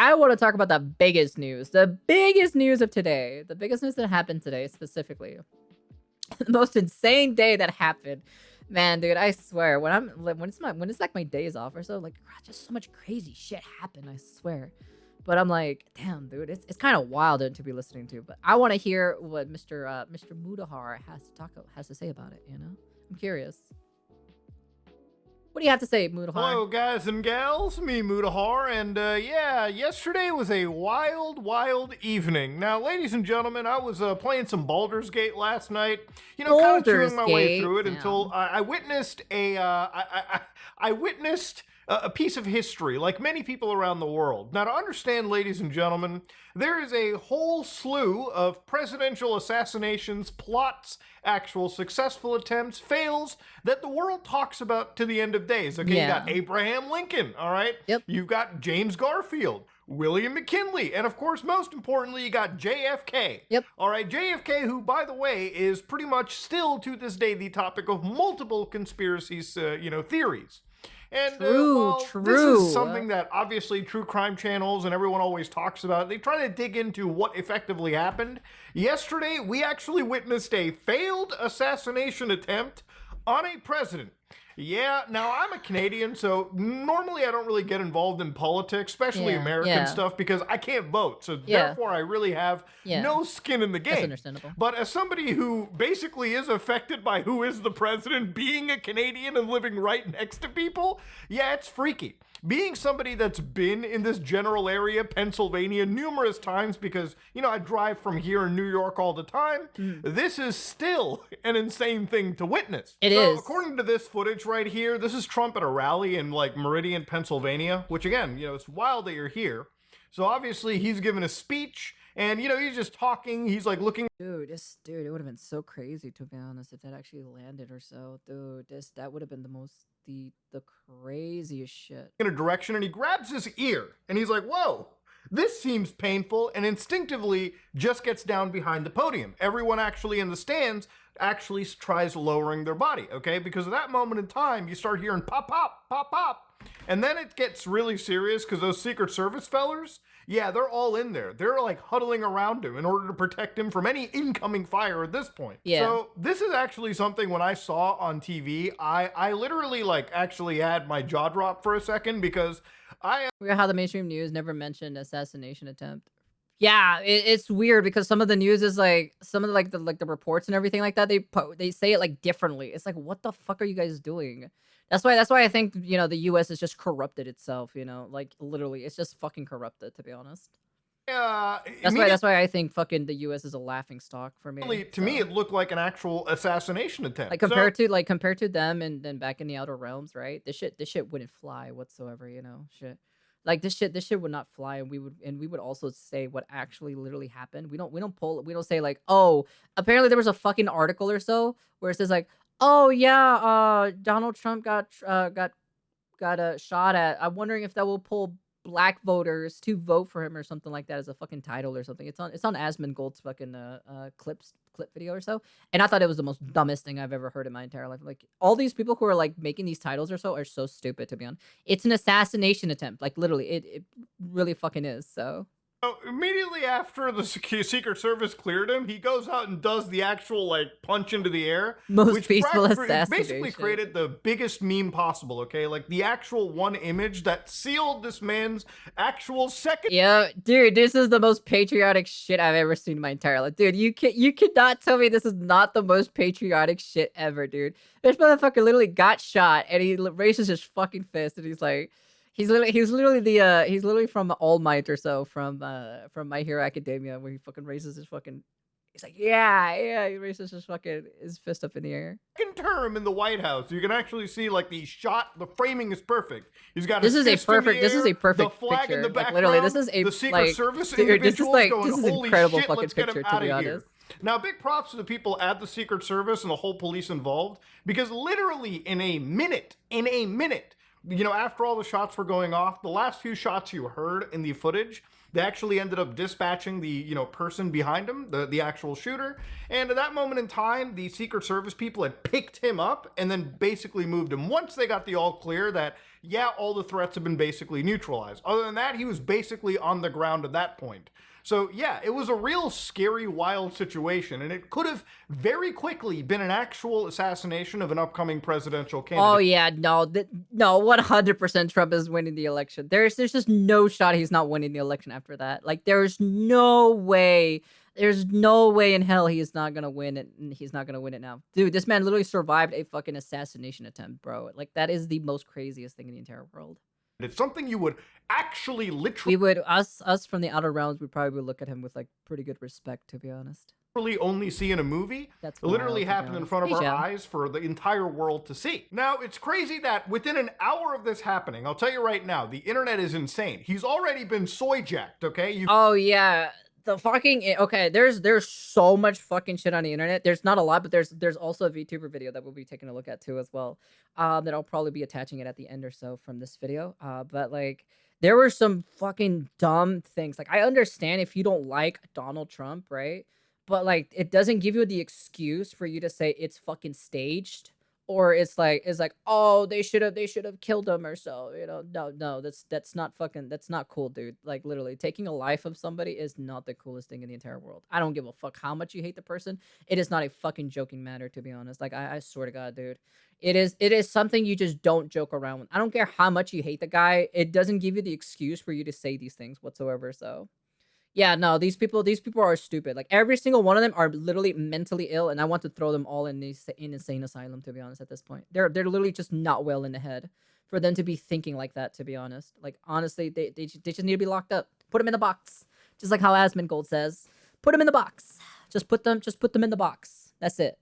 I want to talk about the biggest news of today, the biggest news that happened today specifically. The most insane day that happened. Man, dude, I swear, when it's like my days off or so, like just so much crazy shit happened, I swear. But I'm like, damn, dude, it's kind of wild to be listening to. But I want to hear what Mr. Mudahar has to say about it. You know, I'm curious. What do you have to say, Mudahar? Hello, guys and gals. Me, Mudahar, and yeah, yesterday was a wild evening. Now, ladies and gentlemen, I was playing some Baldur's Gate last night. You know, kind of chewing my way through it until I witnessed I witnessed a piece of history, like many people around the world. Now, to understand, ladies and gentlemen, there is a whole slew of presidential assassinations, plots, actual successful attempts, fails, that the world talks about to the end of days. Okay, You got Abraham Lincoln, all right? Yep. You've got James Garfield, William McKinley, and of course, most importantly, you got JFK. Yep. All right, JFK, who, by the way, is pretty much still to this day the topic of multiple conspiracies, theories. And this is something that obviously true crime channels and everyone always talks about. They try to dig into what effectively happened. Yesterday, we actually witnessed a failed assassination attempt on a president. Yeah, now I'm a Canadian, so normally I don't really get involved in politics, especially American stuff, because I can't vote. So therefore, I really have no skin in the game. That's understandable. But as somebody who basically is affected by who is the president, being a Canadian and living right next to people, yeah, it's freaky. Being somebody that's been in this general area, Pennsylvania, numerous times, because, you know, I drive from here in New York all the time, this is still an insane thing to witness. It is. According to this footage right here, this is Trump at a rally in, like, Meridian, Pennsylvania, which, again, you know, it's wild that you're here. So obviously he's giving a speech, and, you know, he's just talking, he's, like, looking... Dude, it would have been so crazy, to be honest, if that actually landed or so. Dude, that would have been the craziest shit. In a direction, and he grabs his ear, and he's like, whoa, this seems painful, and instinctively just gets down behind the podium. Everyone actually in the stands actually tries lowering their body, okay? Because at that moment in time, you start hearing pop, pop, pop, pop. And then it gets really serious because those Secret Service fellers, yeah, they're all in there. They're like huddling around him in order to protect him from any incoming fire at this point. Yeah. So this is actually something when I saw on TV, I literally like actually had my jaw drop for a second because Weird how the mainstream news never mentioned assassination attempt. Yeah, it's weird because some of the news is like some of the reports and everything like that. They say it like differently. It's like, what the fuck are you guys doing? That's why I think, you know, the U.S. is just corrupted itself. You know, like literally, it's just fucking corrupted, to be honest. That's why I think fucking the U.S. is a laughing stock for me. To me, it looked like an actual assassination attempt. Like compared to them and then back in the Outer Realms, right? This shit wouldn't fly whatsoever. You know, shit. Like this shit would not fly, and we would also say what actually literally happened. We don't say like, oh, apparently there was a fucking article or so where it says like, oh yeah, Donald Trump got shot at. I'm wondering if that will pull black voters to vote for him or something like that as a fucking title or something. It's on Asmongold's fucking clip video or so. And I thought it was the most dumbest thing I've ever heard in my entire life. Like all these people who are like making these titles or so are so stupid, to be honest. It's an assassination attempt. Like literally, it really fucking is. So immediately after the Secret Service cleared him, he goes out and does the actual like punch into the air, most peaceful assassination. Basically created the biggest meme possible. Okay, like the actual one image that sealed this man's actual second. Yeah, dude, this is the most patriotic shit I've ever seen in my entire life, dude. You cannot tell me this is not the most patriotic shit ever, dude. This motherfucker literally got shot and he raises his fucking fist and he's like. He's literally from All Might or so from My Hero Academia, where he fucking raises his fucking. He's like, yeah, he raises his fist up in the air. Second term in the White House, you can actually see like the shot. The framing is perfect. He's got. This is a perfect the flag picture. in the background. Like, literally, this is a the Secret Service individuals going, this is holy incredible shit, fucking let's get him picture, to be honest. Now, big props to the people at the Secret Service and the whole police involved, because literally in a minute. You know, after all the shots were going off, the last few shots you heard in the footage, they actually ended up dispatching the, you know, person behind him, the actual shooter. And at that moment in time, the Secret Service people had picked him up and then basically moved him. Once they got the all clear that yeah, all the threats have been basically neutralized. Other than that, he was basically on the ground at that point. So yeah, it was a real scary, wild situation, and it could have very quickly been an actual assassination of an upcoming presidential candidate. Oh yeah, no, no, 100% Trump is winning the election. There's just no shot he's not winning the election after that. Like, there's no way. There's no way in hell he's not gonna win it, and he's not gonna win it now. Dude, this man literally survived a fucking assassination attempt, bro. Like, that is the most craziest thing in the entire world. It's something you would actually literally... We would, us from the outer realms, would probably look at him with, like, pretty good respect, to be honest. Only see in a movie. That's literally happened in front of our eyes for the entire world to see. Now, it's crazy that within an hour of this happening, I'll tell you right now, the internet is insane. He's already been soy jacked, okay? Oh, yeah. The fucking... Okay, there's so much fucking shit on the internet. There's not a lot, but there's also a VTuber video that we'll be taking a look at, too, as well. That I'll probably be attaching it at the end or so from this video. But, like, there were some fucking dumb things. Like, I understand if you don't like Donald Trump, right? But, like, it doesn't give you the excuse for you to say it's fucking staged, or it's like, oh, they should have killed him or so, you know. No, that's not cool, dude. Like, literally, taking a life of somebody is not the coolest thing in the entire world. I don't give a fuck how much you hate the person. It is not a fucking joking matter, to be honest. Like, I swear to God, dude. It is something you just don't joke around with. I don't care how much you hate the guy. It doesn't give you the excuse for you to say these things whatsoever, so... Yeah, no, these people are stupid. Like, every single one of them are literally mentally ill, and I want to throw them all in insane asylum, to be honest, at this point. They're literally just not well in the head for them to be thinking like that, to be honest. Like, honestly, they just need to be locked up. Put them in the box. Just like how Asmongold says. Put them in the box. Just put them in the box. That's it.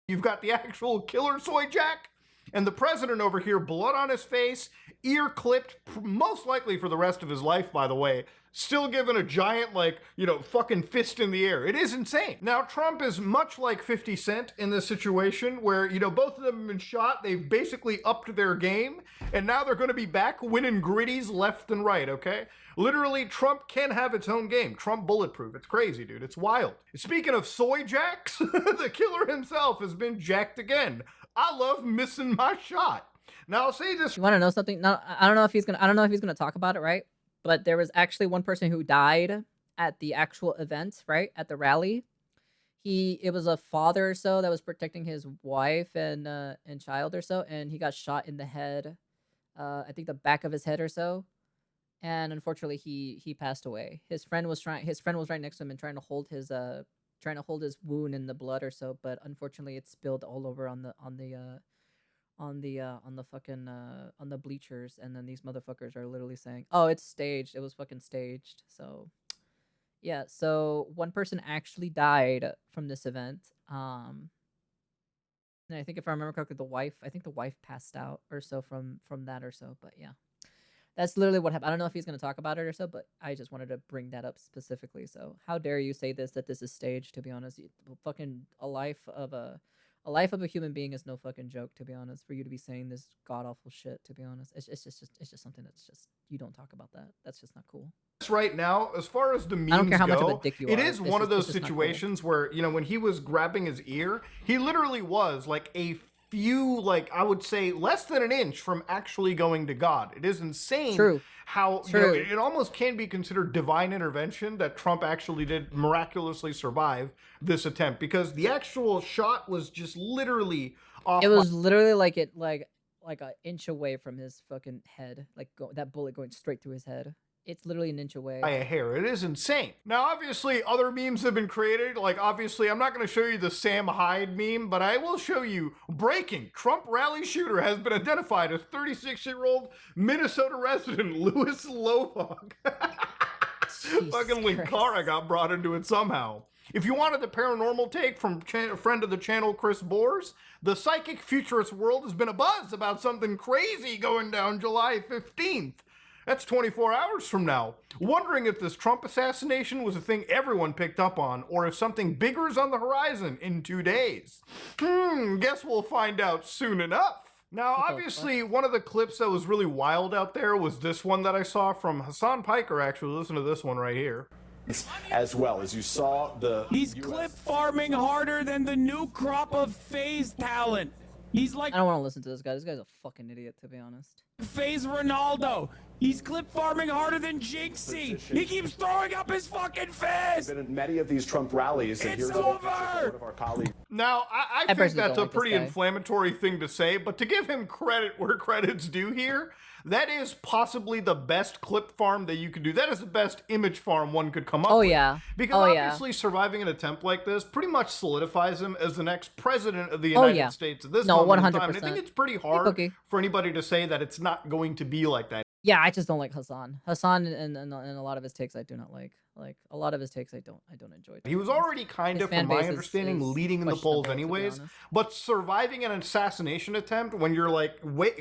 You've got the actual killer soy jack, and the president over here, blood on his face, ear clipped, most likely for the rest of his life, by the way, still giving a giant, like, you know, fucking fist in the air. It is insane. Now, Trump is much like 50 Cent in this situation where, you know, both of them have been shot. They've basically upped their game, and now they're going to be back winning gritties left and right, okay? Literally, Trump can have its own game. Trump bulletproof. It's crazy, dude. It's wild. Speaking of soy jacks, the killer himself has been jacked again. I love missing my shot. Now, I'll say this. You want to know something? No, I don't know if he's gonna talk about it, right? But there was actually one person who died at the actual event, right? At the rally. It was a father or so that was protecting his wife and child or so, and he got shot in the head. I think the back of his head or so. And unfortunately he passed away. His friend was right next to him and trying to hold his wound in the blood or so, but unfortunately it spilled all over on the bleachers, and then these motherfuckers are literally saying, "Oh, it's staged. It was fucking staged." So, yeah. So one person actually died from this event. And I think if I remember correctly, the wife passed out or so from that or so. But yeah, that's literally what happened. I don't know if he's gonna talk about it or so, but I just wanted to bring that up specifically. So how dare you say that this is staged? To be honest, fucking a life of a human being is no fucking joke, to be honest. For you to be saying this god awful shit, to be honest, it's just something that's just, you don't talk about that. That's just not cool. Right now, as far as the memes I don't care how go, much of a dick you it are. is one of those situations where, you know, when he was grabbing his ear, he literally was like a few, like, I would say less than an inch from actually going to God. It is insane. True. How you know, it almost can be considered divine intervention that Trump actually did miraculously survive this attempt, because the actual shot was just literally off. It was literally like an inch away from his fucking head, like that bullet going straight through his head. It's literally an inch away. By a hair. It is insane. Now, obviously, other memes have been created. Like, obviously, I'm not going to show you the Sam Hyde meme, but I will show you breaking. Trump rally shooter has been identified as 36-year-old Minnesota resident Louis Lohog. Fucking Linkara got brought into it somehow. If you wanted the paranormal take from a friend of the channel, Chris Bors, the psychic futurist world has been abuzz about something crazy going down July 15th. That's 24 hours from now. Wondering if this Trump assassination was a thing everyone picked up on, or if something bigger is on the horizon in 2 days. Guess we'll find out soon enough. Now, obviously, one of the clips that was really wild out there was this one that I saw from Hassan Piker, actually. Listen to this one right here. As well as you saw the... He's clip farming harder than the new crop of phase talent. He's like I don't want to listen to this guy. This guy's a fucking idiot, to be honest. Phase Ronaldo. He's clip farming harder than Jinxie. He keeps throwing up his fucking fist. Been in many of these Trump rallies. And It's here's over. one of our colleagues. Now, I think personally that's don't a like this pretty guy. inflammatory thing to say, but to give him credit where credit's due here, that is possibly the best clip farm that you could do. That is the best image farm one could come up Oh with. yeah. Because Oh yeah. obviously surviving an attempt like this pretty much solidifies him as the next president of the Oh, United yeah. States at this No, moment in time. And I 100%. think it's pretty hard cookie. for anybody to say that it's not going to be like that. Yeah, I just don't like Hassan. Hassan and a lot of his takes I do not like. Like a lot of his takes I don't enjoy. He was already kind His of, fan from my base is understanding, leading in the polls questionable, to be anyways. honest. But surviving an assassination attempt when you're like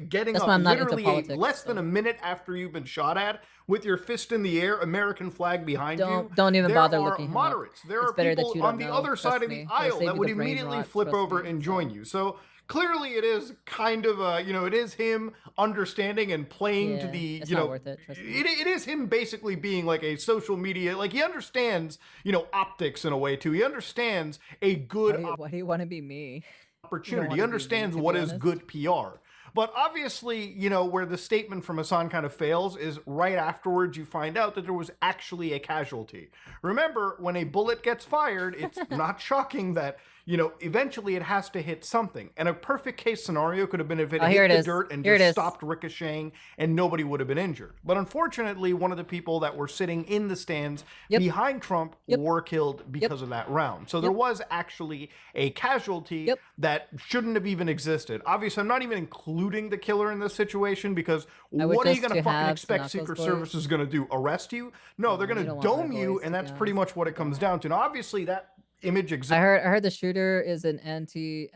getting That's up why I'm not into literally politics, less than a minute after you've been shot at, with your fist in the air, American flag behind you. Don't even there bother are looking him up. moderates. There It's are better that people you don't on the know, other trust side of me. the It'll aisle save that you would the brain immediately rot, flip trust over me, and so. join you. So clearly it is kind of it is him understanding and playing to Yeah, the, it's you not know, worth it, trust me. it is him basically being like a social media, like he understands, you know, optics in a way too. He understands a good Why do you want to be me? opportunity. wanna He be me, understands to be what is honest. good PR. But obviously, you know, where the statement from Hassan kind of fails is right afterwards you find out that there was actually a casualty. Remember, when a bullet gets fired, it's not shocking that, you know, eventually it has to hit something. And a perfect case scenario could have been if it here hit it the is. dirt and Here it just is. stopped ricocheting and nobody would have been injured. But unfortunately, one of the people that were sitting in the stands Yep. behind Trump Yep. were killed because of that round. So there was actually a casualty Yep. that shouldn't have even existed. Obviously, I'm not even including the killer in this situation because I would what are you just going to to fucking have expect some Secret knuckles, Service is going to do? Arrest you? No, they're going you to don't want dome red you, boys, to and be that's pretty honest. much what it comes down to. Now, obviously, that image exists. I heard the shooter is an anti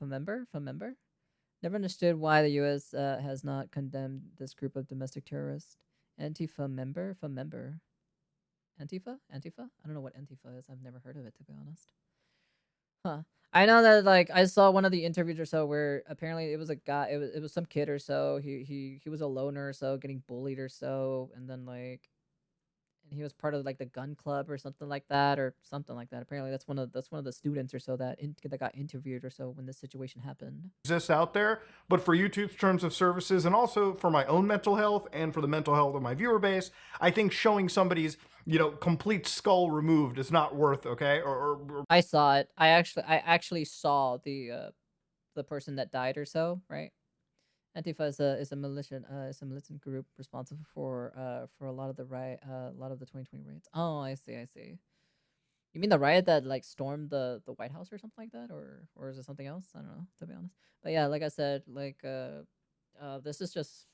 member. Never understood why the U.S. Has not condemned this group of domestic terrorists. Antifa member. Antifa? I don't know what Antifa is. I've never heard of it, to be honest. Huh. I know that like I saw one of the interviews or so where apparently it was a guy, it was some kid or so. He was a loner or so, getting bullied or so, and then like and he was part of like the gun club or something like that. Apparently that's one of the students or so that got interviewed or so when this situation happened. Exists out there, but for YouTube's terms of services and also for my own mental health and for the mental health of my viewer base, I think showing somebody's, you know, complete skull removed is not worth, okay? Or I saw it. I actually saw the person that died or so, right? Antifa is a militant group responsible for a lot of the a lot of the 2020 riots. Oh, I see. You mean the riot that like stormed the White House or something like that, or is it something else? I don't know, to be honest. But yeah, like I said, like this is just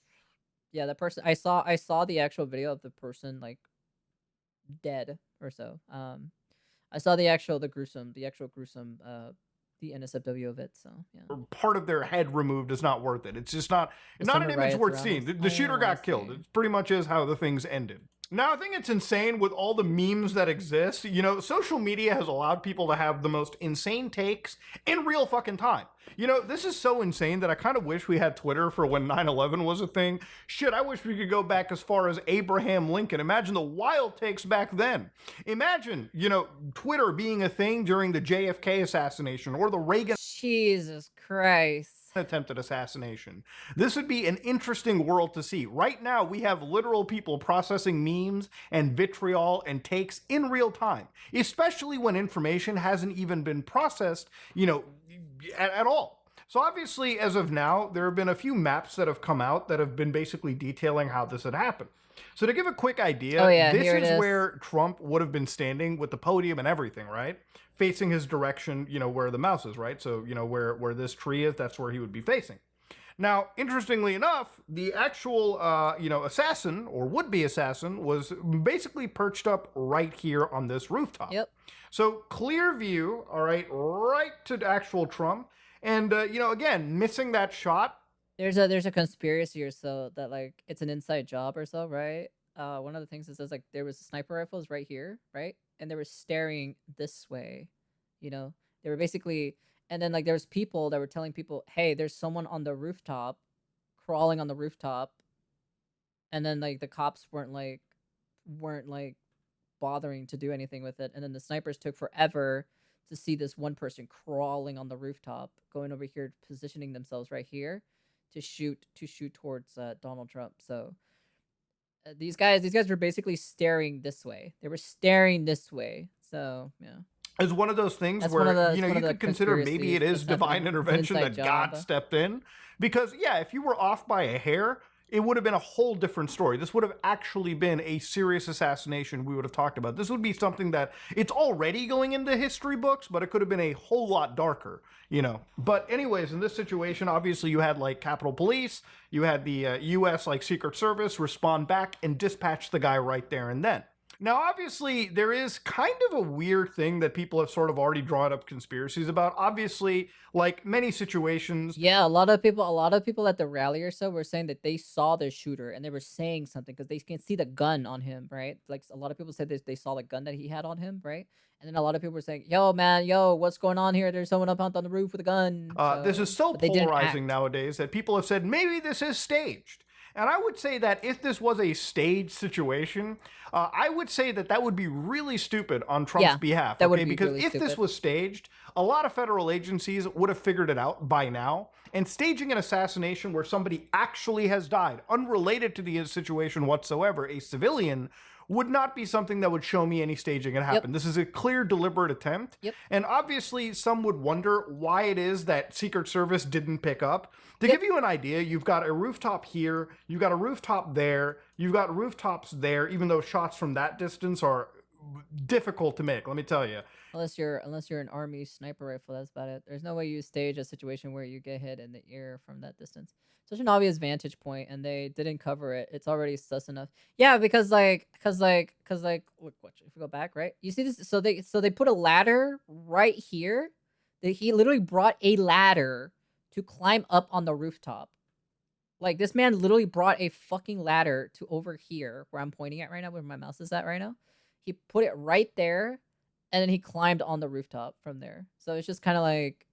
the person I saw the actual video of the person like dead or so. I saw the actual gruesome the NSFW of it. So yeah. part of their head removed is not worth it. It's just not an image riots worth around seeing. us. The shooter Oh, I got killed. see. It pretty much is how the things ended. Now, I think it's insane with all the memes that exist. You know, social media has allowed people to have the most insane takes in real fucking time. You know, this is so insane that I kind of wish we had Twitter for when 9/11 was a thing. Shit, I wish we could go back as far as Abraham Lincoln. Imagine the wild takes back then. Imagine, you know, Twitter being a thing during the JFK assassination or the Reagan Jesus Christ. attempted assassination. This would be an interesting world to see. Right now, we have literal people processing memes and vitriol and takes in real time, especially when information hasn't even been processed, you know, at all. So obviously, as of now, there have been a few maps that have come out that have been basically detailing how this had happened. So to give a quick idea, this here it is is. where Trump would have been standing with the podium and everything, right? Facing his direction, you know, where the mouse is, right? So, you know, where this tree is, that's where he would be facing. Now, interestingly enough, the actual, you know, assassin or would-be assassin was basically perched up right here on this rooftop. Yep. So clear view, all right to actual Trump. And, you know, again, missing that shot. There's a conspiracy or so that like it's an inside job or so, right? One of the things that says like there was sniper rifles right here, right? And they were staring this way, you know. They were basically, and then like there was people that were telling people, hey, there's someone on the rooftop, crawling on the rooftop, and then like the cops weren't like bothering to do anything with it, and then the snipers took forever to see this one person crawling on the rooftop, going over here, positioning themselves right here to shoot towards Donald Trump. So these guys were basically staring this way. They were staring this way. So yeah. It's one of those things where you could consider maybe it is divine intervention that God stepped in, because yeah, if you were off by a hair, it would have been a whole different story. This would have actually been a serious assassination we would have talked about. This would be something that it's already going into history books, but it could have been a whole lot darker, But anyways, in this situation, obviously you had like Capitol Police, you had the U.S. like Secret Service respond back and dispatch the guy right there and then. Now, obviously, there is kind of a weird thing that people have sort of already drawn up conspiracies about. Obviously, like many situations. Yeah, a lot of people at the rally or so were saying that they saw the shooter and they were saying something because they can see the gun on him, right? Like a lot of people said they saw the gun that he had on him, right? And then a lot of people were saying, "Yo, man, what's going on here? There's someone up on the roof with a gun." This is so polarizing nowadays that people have said maybe this is staged. And I would say that if this was a staged situation, I would say that would be really stupid on Trump's behalf. That would be because really if stupid. this was staged, a lot of federal agencies would have figured it out by now. And staging an assassination where somebody actually has died, unrelated to the situation whatsoever, a civilian, would not be something that would show me any staging had happened. This is a clear, deliberate attempt. And obviously, some would wonder why it is that Secret Service didn't pick up. To give you an idea, you've got a rooftop here, you've got a rooftop there, you've got rooftops there, even though shots from that distance are difficult to make, let me tell you. Unless you're an army sniper rifle, that's about it. There's no way you stage a situation where you get hit in the ear from that distance. Such an obvious vantage point, and they didn't cover it. It's already sus enough. Yeah, because look, if we go back, right? You see this? So they put a ladder right here. He literally brought a ladder to climb up on the rooftop. Like, this man literally brought a fucking ladder to over here, where I'm pointing at right now, where my mouse is at right now. He put it right there, and then he climbed on the rooftop from there. So it's just kind of like,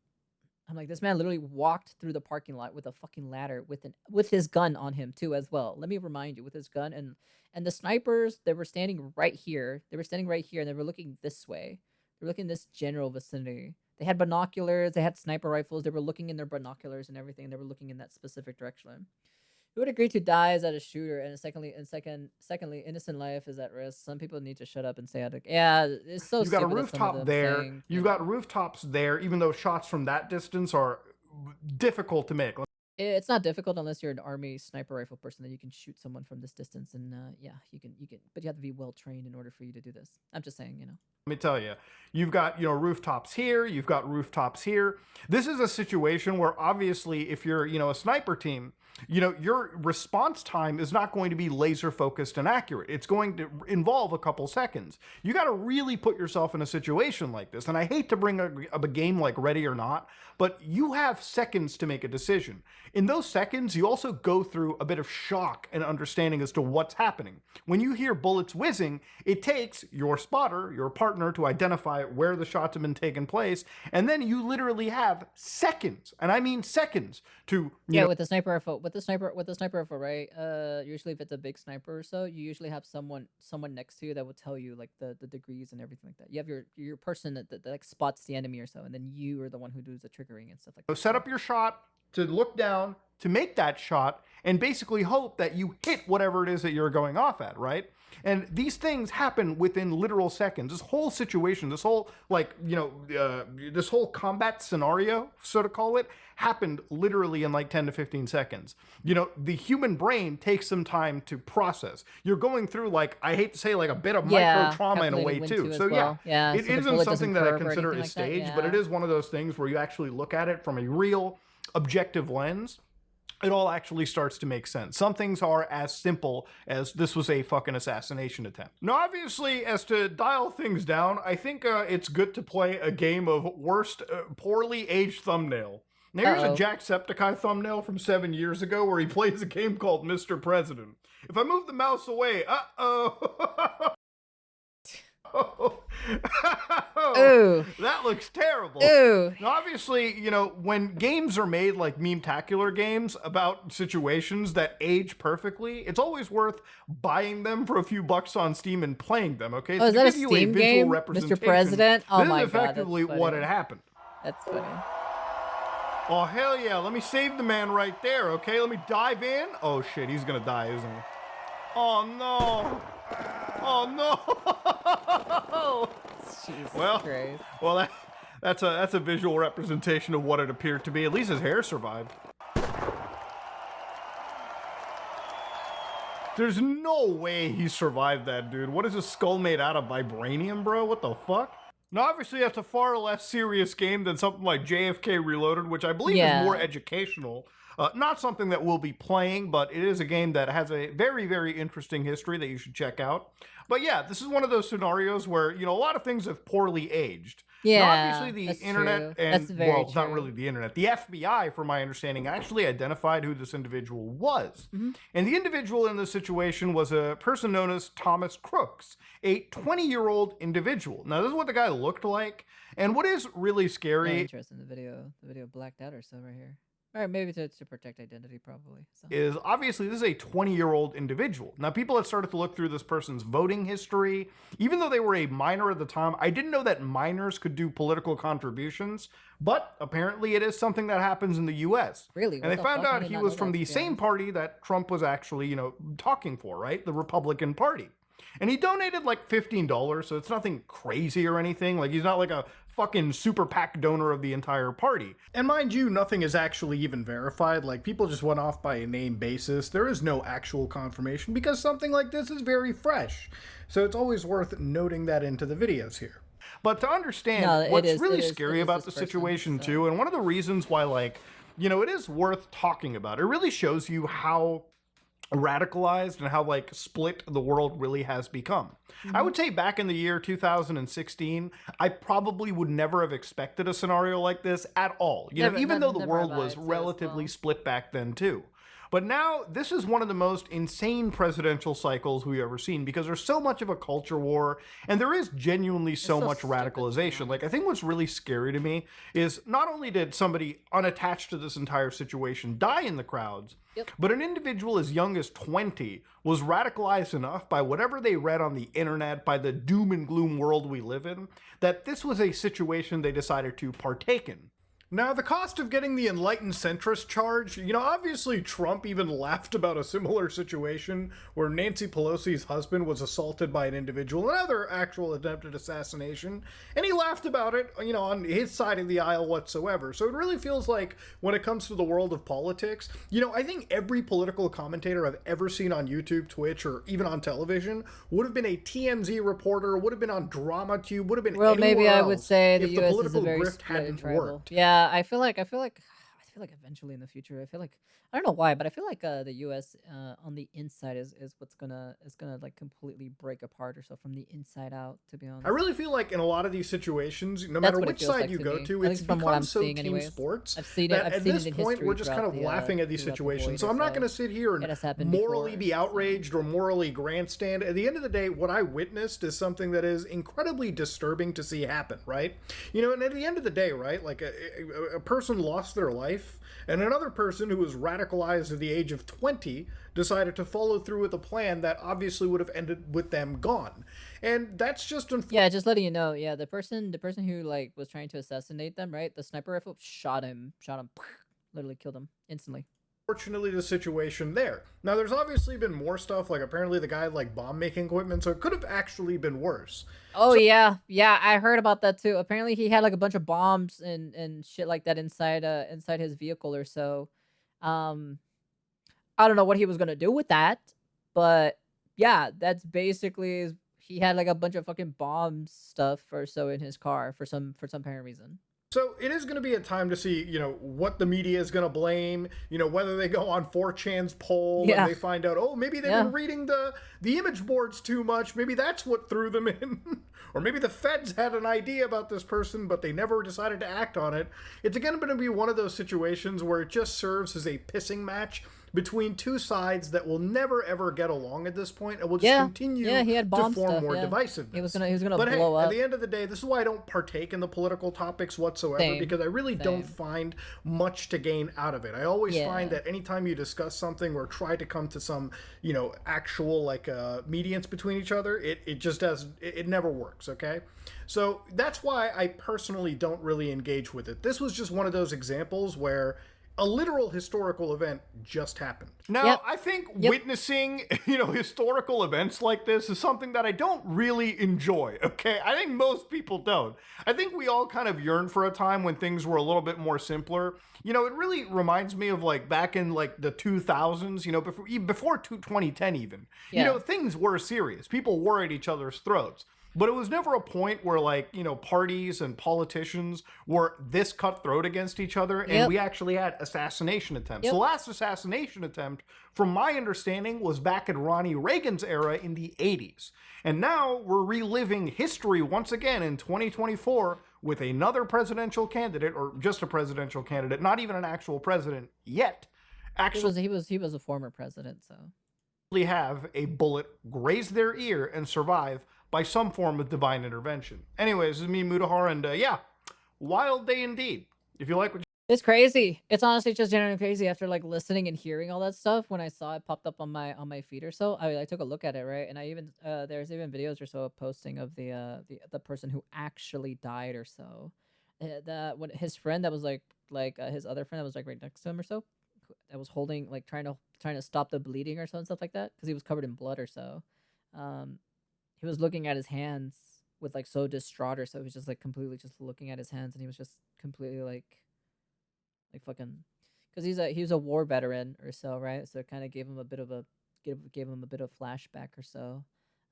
I'm like, this man literally walked through the parking lot with a fucking ladder with his gun on him too as well. Let me remind you, with his gun, and the snipers, they were standing right here. They were standing right here, and they were looking this way. They were looking in this general vicinity. They had binoculars, they had sniper rifles, they were looking in their binoculars and everything. They were looking in that specific direction. Who would agree to die as a shooter, and secondly, innocent life is at risk? Some people need to shut up and say, yeah, it's so. You've got a rooftop there. You've got rooftops there, even though shots from that distance are difficult to make. It's not difficult unless you're an army sniper rifle person that you can shoot someone from this distance, and yeah, you can, but you have to be well trained in order for you to do this. I'm just saying, Let me tell you, you've got, rooftops here, you've got rooftops here. This is a situation where obviously if you're, a sniper team, your response time is not going to be laser focused and accurate. It's going to involve a couple seconds. You got to really put yourself in a situation like this. And I hate to bring up a game like Ready or Not, but you have seconds to make a decision. In those seconds, you also go through a bit of shock and understanding as to what's happening. When you hear bullets whizzing, it takes your spotter, your partner, to identify where the shots have been taking place. And then you literally have seconds, and I mean seconds, to with the sniper rifle, with the sniper rifle, right? Usually if it's a big sniper or so, you usually have someone next to you that will tell you like the degrees and everything like that. You have your person that like spots the enemy or so, and then you are the one who does the triggering and stuff like that. So set up your shot to look down, to make that shot, and basically hope that you hit whatever it is that you're going off at, right? And these things happen within literal seconds. This whole situation, this whole, this whole combat scenario, so to call it, happened literally in like 10 to 15 seconds. The human brain takes some time to process. You're going through, like, I hate to say, like a bit of micro trauma in a way too. So well. It isn't something that I consider a stage, but it is one of those things where you actually look at it from a real objective lens. It all actually starts to make sense. Some things are as simple as this was a fucking assassination attempt. Now, obviously, as to dial things down, I think it's good to play a game of worst poorly aged thumbnail. Now, here's a Jacksepticeye thumbnail from 7 years ago where he plays a game called Mr. President. If I move the mouse away, Ooh. That looks terrible. Ooh. Now, obviously, you know, when games are made like meme-tacular games about situations that age perfectly, it's always worth buying them for a few bucks on Steam and playing them, okay? Oh, is to that a give you Steam visual game, representation, Mr. President? Oh this my is god, effectively that's what funny. had happened. That's funny. Oh, hell yeah. Let me save the man right there, okay? Let me dive in. Oh, shit. He's gonna die, isn't he? Oh, no. Oh, no. Jesus Well, Christ. well, that's a visual representation of what it appeared to be. At least his hair survived. There's no way he survived that, dude. What is his skull made out of? Vibranium, bro? What the fuck? Now, obviously, that's a far less serious game than something like JFK Reloaded, which I believe is more educational. Not something that we'll be playing, but it is a game that has a very, very interesting history that you should check out. But yeah, this is one of those scenarios where, you know, a lot of things have poorly aged. Yeah, now, obviously the internet true. and, That's very well, true. not really the internet, the FBI, from my understanding, actually identified who this individual was. And the individual in this situation was a person known as Thomas Crooks, a 20-year-old individual. Now, this is what the guy looked like. And what is really scary... interesting. The video blacked out or so right here. Or maybe to protect identity, probably. So. Is obviously this is a 20-year-old individual. Now, people had started to look through this person's voting history. Even though they were a minor at the time, I didn't know that minors could do political contributions, but apparently it is something that happens in the U.S. Really? And they found out he was from the same party that Trump was actually, you know, talking for, right? The Republican Party. And he donated like $15, so it's nothing crazy or anything. Like, he's not like a fucking super PAC donor of the entire party. And mind you, nothing is actually even verified. Like, people just went off by a name basis. There is no actual confirmation because something like this is very fresh. So it's always worth noting that into the videos here. But to understand what's really scary about the situation too, and one of the reasons why, like, you know, it is worth talking about, it really shows you how radicalized and how like split the world really has become. I would say back in the year 2016, I probably would never have expected a scenario like this at all. You know, even though the world was relatively split back then too. But now, this is one of the most insane presidential cycles we've ever seen because there's so much of a culture war, and there is genuinely so much radicalization. Like, I think what's really scary to me is not only did somebody unattached to this entire situation die in the crowds, but an individual as young as 20 was radicalized enough by whatever they read on the internet, by the doom and gloom world we live in, that this was a situation they decided to partake in. Now, the cost of getting the enlightened centrist charge, you know, obviously Trump even laughed about a similar situation where Nancy Pelosi's husband was assaulted by an individual, another actual attempted assassination, and he laughed about it, you know, on his side of the aisle whatsoever. So it really feels like when it comes to the world of politics, you know, I think every political commentator I've ever seen on YouTube, Twitch, or even on television would have been a TMZ reporter, would have been on DramaTube, would have been anywhere maybe I else would say the if US political is a very grift split and hadn't tribal. worked. Yeah, I feel like eventually in the future, I don't know why, but I feel like the U.S. On the inside is what's gonna like completely break apart or so from the inside out. To be honest, I really feel like in a lot of these situations, no matter which side you go to, it's become so team sports that at this point we're just kind of laughing at these situations. So I'm not going to sit here and morally be outraged or morally grandstand. At the end of the day, what I witnessed is something that is incredibly disturbing to see happen, right? You know, and at the end of the day, right, like a person lost their life, and another person who was radicalized at the age of 20 decided to follow through with a plan that obviously would have ended with them gone. And that's just unfortunate. Yeah, just letting you know. Yeah, the person who like was trying to assassinate them, right? The sniper rifle shot him, literally killed him instantly. Fortunately, the situation there. Now, there's obviously been more stuff, like apparently the guy had like bomb making equipment, so it could have actually been worse. Oh, so, yeah, I heard about that too. Apparently, he had like a bunch of bombs and shit like that inside his vehicle or so. I don't know what he was gonna do with that, but yeah, that's basically he had like a bunch of fucking bomb stuff or so in his car for some apparent reason. So it is going to be a time to see, you know, what the media is going to blame, you know, whether they go on 4chan's poll and they find out, oh, maybe they've been reading the image boards too much. Maybe that's what threw them in. Or maybe the feds had an idea about this person, but they never decided to act on it. It's again going to be one of those situations where it just serves as a pissing match between two sides that will never ever get along at this point and will just Yeah, continue yeah, he had to bomb form stuff. more Yeah, divisiveness. he was gonna But blow hey, at up. the end of the day, this is why I don't partake in the political topics whatsoever, Same, because I really don't same. find much to gain out of it. I always find Yeah. that anytime you discuss something or try to come to some, you know, actual like mediance between each other, it just does it never works. Okay, so that's why I personally don't really engage with it. This was just one of those examples where a literal historical event just happened. Now, Yep. I think Yep. witnessing, you know, historical events like this is something that I don't really enjoy, okay? I think most people don't. I think we all kind of yearn for a time when things were a little bit more simpler. You know, it really reminds me of like back in like the 2000s, you know, before 2010 even. Yeah. You know, things were serious. People were at each other's throats. But it was never a point where, like, you know, parties and politicians were this cutthroat against each other, and Yep. we actually had assassination attempts. Yep. The last assassination attempt, from my understanding, was back in Ronnie Reagan's era in the 80s. And now we're reliving history once again in 2024 with another presidential candidate, or just a presidential candidate, not even an actual president yet, actually He was a former president, so. have a bullet graze their ear and survive by some form of divine intervention. Anyways, this is me, Mutahar, and yeah, wild day indeed. If you like what It's crazy. It's honestly just genuinely crazy after like listening and hearing all that stuff. When I saw it popped up on my feed or so, I took a look at it, right? And I even there's even videos or so of posting of the person who actually died or so. That when his friend that was his other friend that was like right next to him or so, that was holding like trying to stop the bleeding or so and stuff like that because he was covered in blood or so. Um, he was looking at his hands with like so distraught or so he was just like completely just looking at his hands and he was just completely like fucking because he's a war veteran or so, right? So it kind of gave him a bit of a gave him a bit of flashback or so.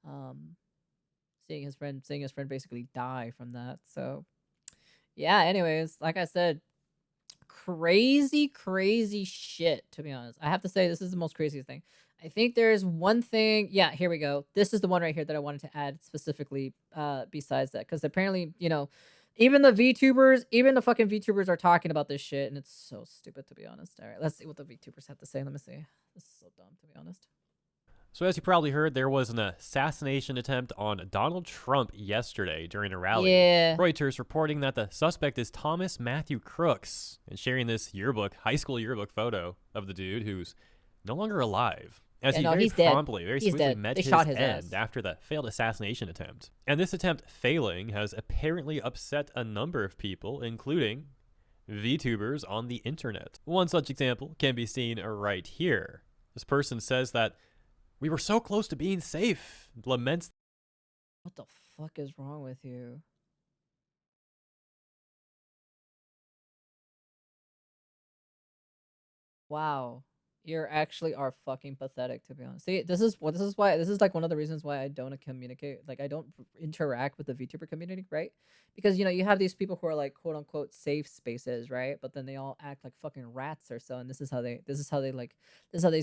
Um, seeing his friend basically die from that. So yeah. Anyways, like I said, crazy shit. To be honest, I have to say this is the most craziest thing. I think there's one thing. Yeah, here we go. This is the one right here that I wanted to add specifically. Besides that, because apparently, you know, even the VTubers, even the fucking VTubers are talking about this shit, and it's so stupid to be honest. All right, let's see what the VTubers have to say. Let me see. This is so dumb to be honest. So as you probably heard, there was an assassination attempt on Donald Trump yesterday during a rally. Yeah. Reuters reporting that the suspect is Thomas Matthew Crooks and sharing this high school yearbook photo of the dude who's no longer alive. As he very promptly, very swiftly met his end after the failed assassination attempt. And this attempt failing has apparently upset a number of people, including VTubers on the internet. One such example can be seen right here. This person says that we were so close to being safe, laments. What the fuck is wrong with you? Wow. You actually are fucking pathetic, to be honest. See, this is like one of the reasons why I don't communicate, like I don't interact with the VTuber community, right? Because you know you have these people who are like quote unquote safe spaces, right? But then they all act like fucking rats or so, and this is how they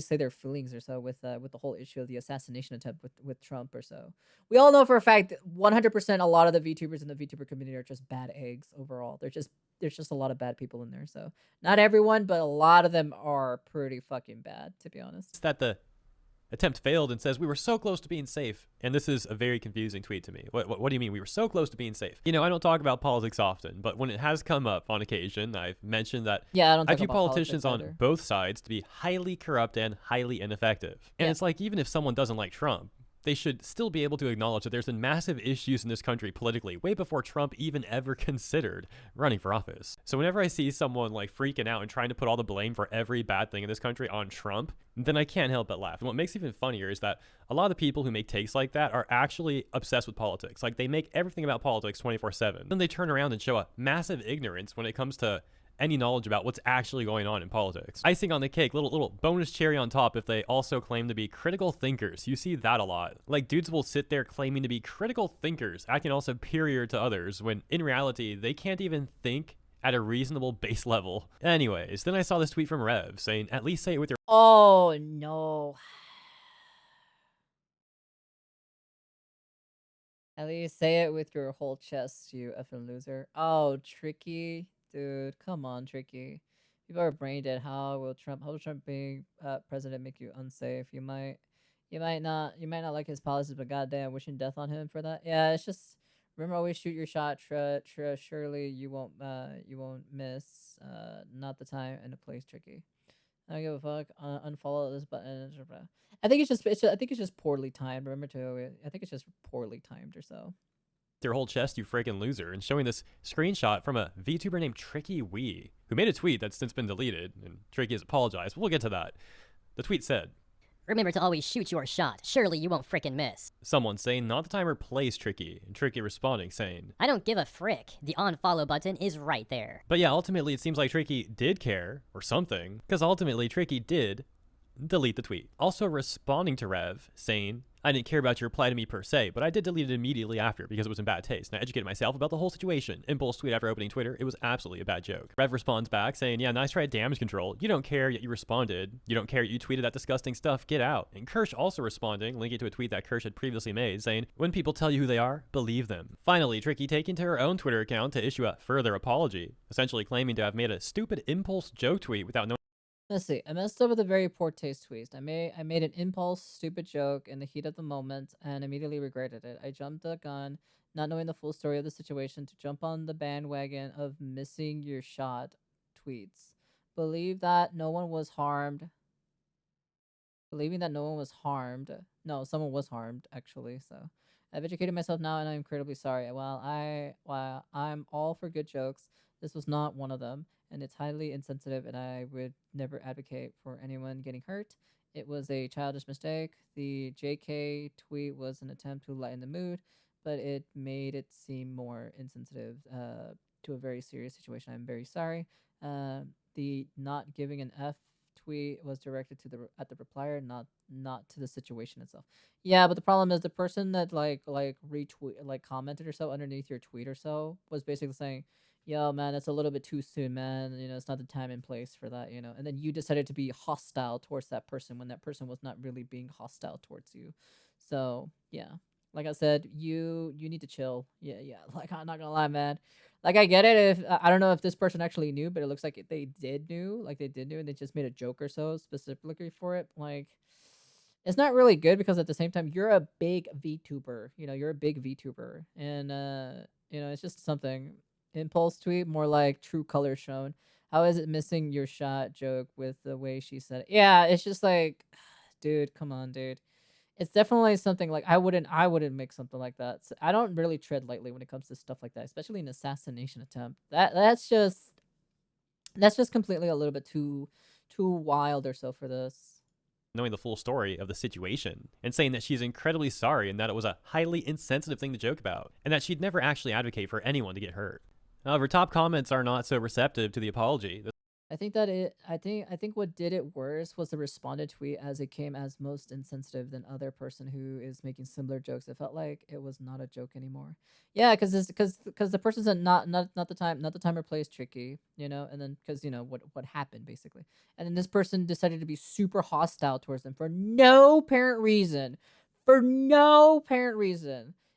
say their feelings or so with the whole issue of the assassination attempt with Trump or so. We all know for a fact 100% a lot of the VTubers in the VTuber community are just bad eggs overall. There's just a lot of bad people in there. So not everyone, but a lot of them are pretty fucking bad, to be honest. That the attempt failed and says we were so close to being safe. And this is a very confusing tweet to me. What do you mean we were so close to being safe? You know, I don't talk about politics often, but when it has come up on occasion, I've mentioned that I view politicians on both sides to be highly corrupt and highly ineffective. And it's like, even if someone doesn't like Trump, they should still be able to acknowledge that there's been massive issues in this country politically way before Trump even ever considered running for office. So whenever I see someone like freaking out and trying to put all the blame for every bad thing in this country on Trump, then I can't help but laugh. And what makes it even funnier is that a lot of the people who make takes like that are actually obsessed with politics. Like, they make everything about politics 24/7. Then they turn around and show a massive ignorance when it comes to any knowledge about what's actually going on in politics. Icing on the cake, little bonus cherry on top if they also claim to be critical thinkers. You see that a lot. Like, dudes will sit there claiming to be critical thinkers, acting all superior to others, when in reality, they can't even think at a reasonable base level. Anyways, then I saw this tweet from Rev saying, at least say it with your— Oh, no. At least say it with your whole chest, you effing loser. Oh, Tricky. Dude, come on, Tricky. People are brain dead. How will Trump being president make you unsafe? You might not like his policies, but goddamn, wishing death on him for that. Yeah, it's just remember always shoot your shot. Surely you won't miss. Not the time and the place tricky. I don't give a fuck. Unfollow this button. I think I think it's just poorly timed. Remember to. I think it's just poorly timed or so. Your whole chest, you freaking loser, and showing this screenshot from a VTuber named Tricky Wee, who made a tweet that's since been deleted, and Tricky has apologized. We'll get to that. The tweet said, "Remember to always shoot your shot. Surely you won't frickin' miss." Someone saying not the time or place Tricky, and Tricky responding saying, "I don't give a frick. The unfollow button is right there." But yeah, ultimately it seems like Tricky did care, or something, because ultimately Tricky did delete the tweet. Also responding to Rev, saying, "I didn't care about your reply to me per se, but I did delete it immediately after because it was in bad taste, and I educated myself about the whole situation. Impulse tweet after opening Twitter, it was absolutely a bad joke." Rev responds back saying, "Yeah, nice try at damage control. You don't care, yet you responded. You don't care, yet you tweeted that disgusting stuff. Get out." And Kirsch also responding, linking to a tweet that Kirsch had previously made, saying, "When people tell you who they are, believe them." Finally, Tricky taking to her own Twitter account to issue a further apology, essentially claiming to have made a stupid impulse joke tweet without knowing. Let's see. I messed up with a very poor taste tweet. I made an impulse stupid joke in the heat of the moment and immediately regretted it. I jumped the gun, not knowing the full story of the situation, to jump on the bandwagon of missing your shot tweets. Believing that no one was harmed. No, someone was harmed actually. So I've educated myself now, and I'm incredibly sorry. While I'm all for good jokes, this was not one of them, and it's highly insensitive, and I would never advocate for anyone getting hurt. It was a childish mistake. The JK tweet was an attempt to lighten the mood, but it made it seem more insensitive to a very serious situation. I'm very sorry. The not giving an F tweet was directed to the replier, not to the situation itself. Yeah, but the problem is the person that like retweet commented or so underneath your tweet or so was basically saying, "Yo, man, it's a little bit too soon, man. You know, it's not the time and place for that, you know." And then you decided to be hostile towards that person when that person was not really being hostile towards you. So yeah, like I said, you need to chill. Yeah. Like I'm not gonna lie, man. Like I get it if I don't know if this person actually knew, but it looks like they did know, and they just made a joke or so specifically for it. Like it's not really good because at the same time you're a big VTuber. You know, you're a big VTuber, and you know, it's just something. Impulse tweet, more like true color shown. How is it missing your shot joke with the way she said it? Yeah, it's just like, dude, come on, dude. It's definitely something like I wouldn't make something like that. So I don't really tread lightly when it comes to stuff like that, especially an assassination attempt. That's just completely a little bit too wild or so for this. Knowing the full story of the situation and saying that she's incredibly sorry and that it was a highly insensitive thing to joke about and that she'd never actually advocate for anyone to get hurt. However, top comments are not so receptive to the apology. I think what did it worse was the responded tweet, as it came as most insensitive than other person who is making similar jokes. It felt like it was not a joke anymore. Yeah, because the person's not the time or place tricky, you know, and then because you know what happened basically, and then this person decided to be super hostile towards them for no apparent reason.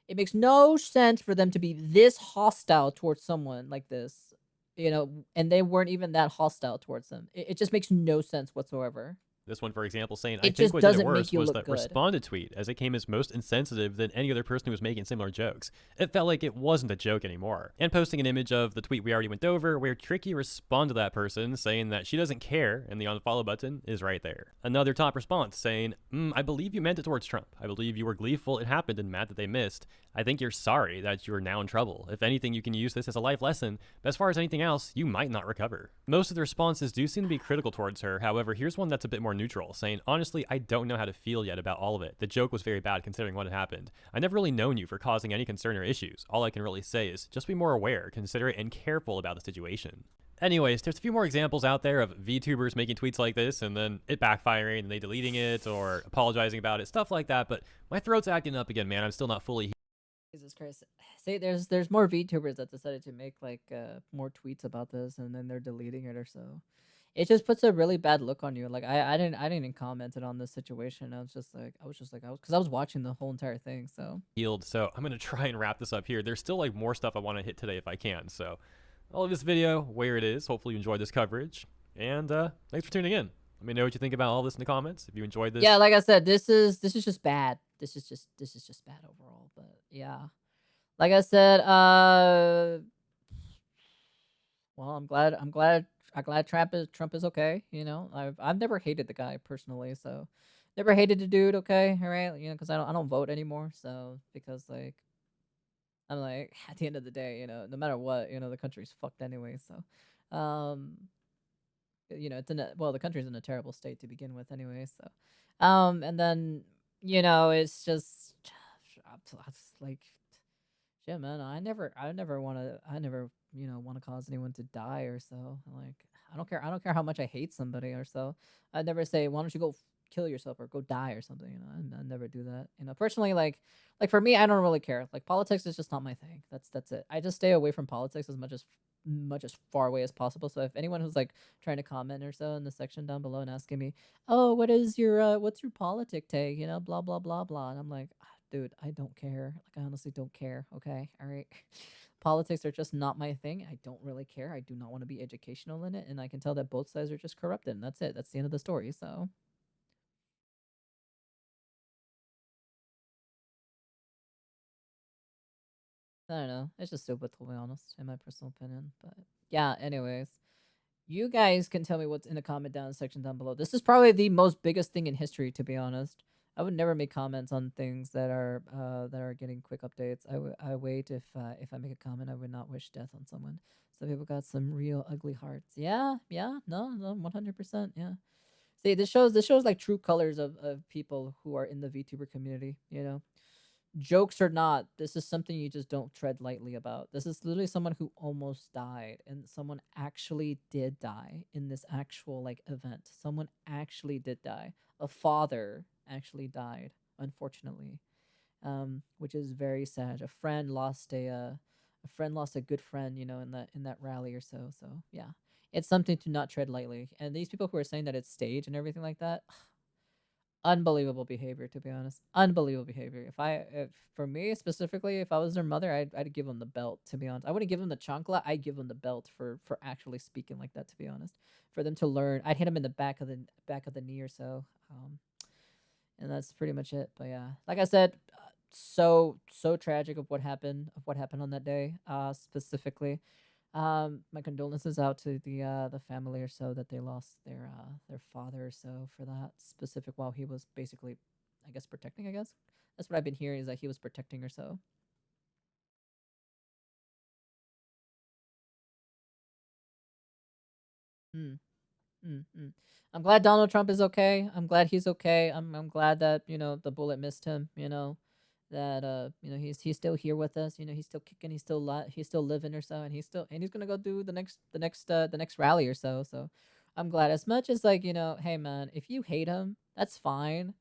It makes no sense for them to be this hostile towards someone like this. You know, and they weren't even that hostile towards them. It just makes no sense whatsoever. This one, for example, saying, It I just think what did it doesn't worse make you was look the good. responded tweet, as it came as most insensitive than any other person who was making similar jokes. It felt like it wasn't a joke anymore. And posting an image of the tweet we already went over, where Tricky responded to that person, saying that she doesn't care, and the unfollow button is right there. Another top response saying, I believe you meant it towards Trump. I believe you were gleeful it happened and mad that they missed. I think you're sorry that you are now in trouble. If anything, you can use this as a life lesson, but as far as anything else, you might not recover. Most of the responses do seem to be critical towards her. However, here's one that's a bit more neutral, saying, honestly, I don't know how to feel yet about all of it. The joke was very bad considering what had happened. I never really known you for causing any concern or issues. All I can really say is just be more aware, considerate, and careful about the situation. Anyways, there's a few more examples out there of VTubers making tweets like this and then it backfiring and they deleting it or apologizing about it, stuff like that, but my throat's acting up again, man. I'm still not fully Jesus Christ. See, there's more VTubers that decided to make like more tweets about this, and then they're deleting it or so. It just puts a really bad look on you. Like I didn't even comment on this situation. I was because I was watching the whole entire thing. So healed. So I'm gonna try and wrap this up here. There's still like more stuff I want to hit today if I can. So I'll leave this video where it is. Hopefully you enjoyed this coverage. And thanks for tuning in. Let me know what you think about all this in the comments. If you enjoyed this, Yeah, like I said, this is just bad. This is just bad overall. But yeah, like I said, well, I'm glad Trump is okay. You know, I've never hated the guy personally, so never hated the dude. Okay, all right, you know, because I don't vote anymore. So because like I'm like at the end of the day, you know, no matter what, you know, the country's fucked anyway. So, you know, the country's in a terrible state to begin with anyway. So, and then you know, it's just like shit, man. I never, you know, want to cause anyone to die or so. Like, I don't care how much I hate somebody or so. I'd never say, why don't you go kill yourself or go die or something. You know, I never do that. You know, personally, like for me, I don't really care. Like politics is just not my thing. That's it. I just stay away from politics as much as far away as possible. So if anyone who's like trying to comment or so in the section down below and asking me, oh, what's your politic take? You know, blah blah blah blah, and I'm like, dude, I don't care. Like, I honestly don't care. Okay. All right. Politics are just not my thing. I don't really care. I do not want to be educational in it. And I can tell that both sides are just corrupted. And that's it. That's the end of the story. So. I don't know. It's just stupid, to be honest, in my personal opinion. But yeah, anyways. You guys can tell me what's in the comment down section down below. This is probably the most biggest thing in history, to be honest. I would never make comments on things that are getting quick updates. I wait if I make a comment, I would not wish death on someone. Some people got some real ugly hearts. Yeah, no, 100%. Yeah. See, this shows like true colors of people who are in the VTuber community. You know, jokes or not, this is something you just don't tread lightly about. This is literally someone who almost died, and someone actually did die in this actual like event. Someone actually did die. A father actually died, unfortunately, which is very sad. A friend lost a good friend, you know, in that rally or so. So yeah, it's something to not tread lightly. And these people who are saying that it's staged and everything like that, unbelievable behavior, to be honest. Unbelievable behavior. If for me specifically, if I was their mother, I'd give them the belt, to be honest. I wouldn't give them the chancla. I'd give them the belt for actually speaking like that, to be honest. For them to learn, I'd hit them in the back of the knee or so. And that's pretty much it. But yeah, like I said, so tragic of what happened on that day. Specifically, my condolences out to the family or so that they lost their father or so for that specific, while he was basically, I guess, protecting. I guess that's what I've been hearing, is that he was protecting or so. Hmm. I'm glad Donald Trump is okay. I'm glad he's okay. I'm glad that, you know, the bullet missed him. You know, that you know, he's still here with us. You know, he's still kicking. He's still living or so, and he's gonna go do the next rally or so. So I'm glad. As much as, like, you know, hey man, if you hate him, that's fine,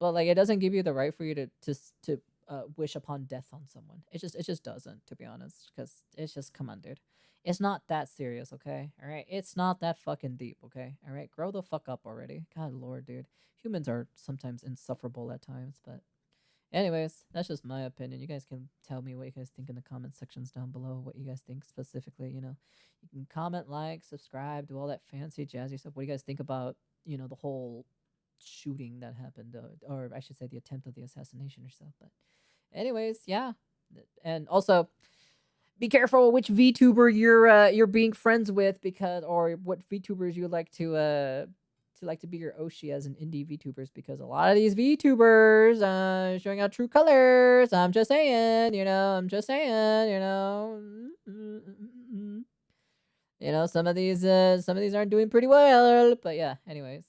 but like it doesn't give you the right for you to wish upon death on someone. It just doesn't, to be honest, because it's just, come on, dude. It's not that serious, okay? All right, it's not that fucking deep, okay? All right, grow the fuck up already. God lord, dude. Humans are sometimes insufferable at times, but anyways, that's just my opinion. You guys can tell me what you guys think in the comment sections down below. What you guys think specifically, you know. You can comment, like, subscribe, do all that fancy jazzy stuff. What do you guys think about, you know, the whole shooting that happened, or I should say the attempt of the assassination or so. But anyways, yeah. And also, be careful which VTuber you're being friends with, because, or what VTubers you like to be your Oshi as an indie VTubers, because a lot of these VTubers showing out true colors. I'm just saying, you know. You know, some of these aren't doing pretty well. But yeah, anyways.